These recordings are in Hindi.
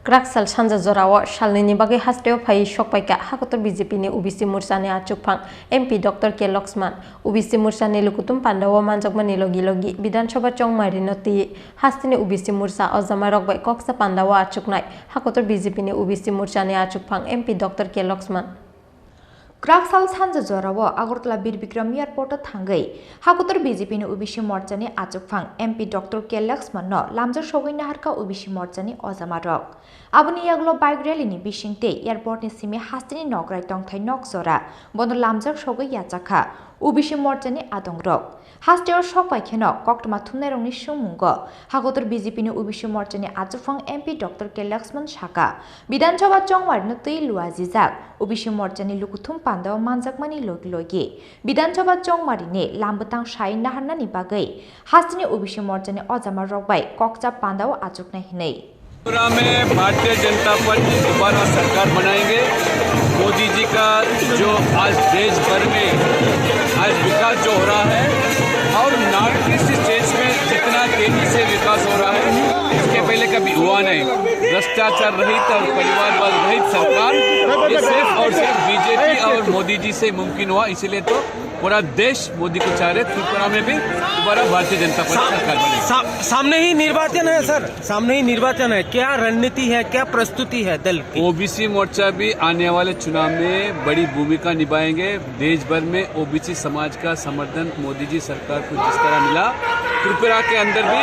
Kraksal Sanja Zorawa Shalini Bagi Hasteo Pai Shokpaika Hakotor BJP ni UBC Mursani Achukpang MP Dr. K. Loxman UBC Mursani Lukutum Pandawa Manjakmani Logi Bidan Soba Chong Marinoti Hastini UBC Mursa Ozamarok by Koksa Pandawa Achuknai Hakotor BJP ni UBC Mursani Achukpang MP Dr. K. Loxman Kraksal Sanja Zorawa Agartala Bir Bikram Airport Thangai Hakotor BJP ni UBC Morchani Achukpang MP Dr. K. Loxman no Lamjar Shogoi Naharka UBC Morchani Ozamarok Abuni Yaglo Bike Rally ni Bishingte Airport ni Simi Hastini Nograi Tongthai Nokzora Bono Lamjar Shogoi Yachaka UBC Morchani Adongrok Hasteo Shokpai Keno Koktama Thumnerong ni Shumungo Hakotor BJP ni UBC Morchani Achukpang MP Dr. K. Loxman Shaka Bidan Soba Chongwar no Tui Luazizak UBC Morchani Lukuthum Pandaw Manjakmani Logi Bidan Soba Chongmarine Lambutang Shai Naharnani Bagai Hastini UBC Morchani Ozamarok by Kokcha Pandaw Achukna Hinei में भारतीय जनता पार्टी दोबारा सरकार बनाएंगे। मोदी जी का जो आज देश भर में आज विकास जो हो रहा है और नॉर्थ ईस्ट स्टेट्स में जितना तेजी से विकास हो रहा है इसके पहले कभी हुआ नहीं। भ्रष्टाचार रहित और परिवारवाद रहित सरकार ये सिर्फ और सिर्फ बीजेपी और मोदी जी से मुमकिन हुआ। इसीलिए तो पूरा देश मोदी को चाह रहे। त्रिपुरा में भी दोबारा भारतीय जनता पार्टी सरकार बनेगी। सामने ही निर्वाचन है सर, सामने ही निर्वाचन है। क्या रणनीति है, क्या प्रस्तुति है दल की? ओबीसी मोर्चा भी आने वाले चुनाव में बड़ी भूमिका निभाएंगे। देश भर में ओबीसी समाज का समर्थन मोदी जी सरकार को जिस तरह मिला, त्रिपुरा के अंदर भी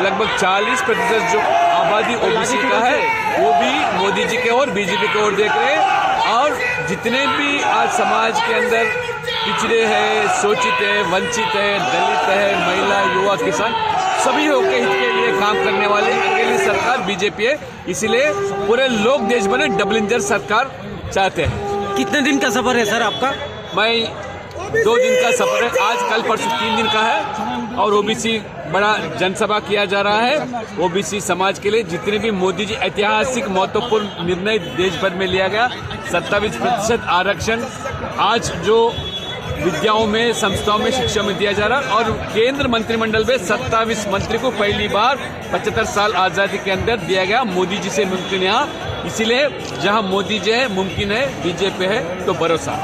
लगभग 40% जो आबादी ओबीसी का है वो भी मोदी जी के और बीजेपी की ओर देख रहे हैं। और जितने भी आज समाज के अंदर पिछड़े हैं, शोषित है, वंचित है, दलित है, महिला, युवा, किसान सभी के हित के लिए काम करने वाले अकेली सरकार बीजेपी है। इसलिए पूरे लोग देश भर में डबल इंजन सरकार चाहते हैं। कितने दिन का सफर है सर आपका? मैं 2 दिन का सफर है। आज कल परसों 3 दिन का है और ओबीसी बड़ा जनसभा किया जा रहा है। ओबीसी समाज के लिए जितने भी मोदी जी ऐतिहासिक महत्वपूर्ण निर्णय देश भर में लिया गया, 27% आरक्षण आज जो विद्याओं में, संस्थाओं में, शिक्षा में दिया जा रहा और केंद्र मंत्रिमंडल में 27 मंत्री को पहली बार 75 साल आजादी के अंदर दिया गया। मोदी जी से मुमकिन यहाँ, इसीलिए जहाँ मोदी जी है मुमकिन है, बीजेपी है तो भरोसा।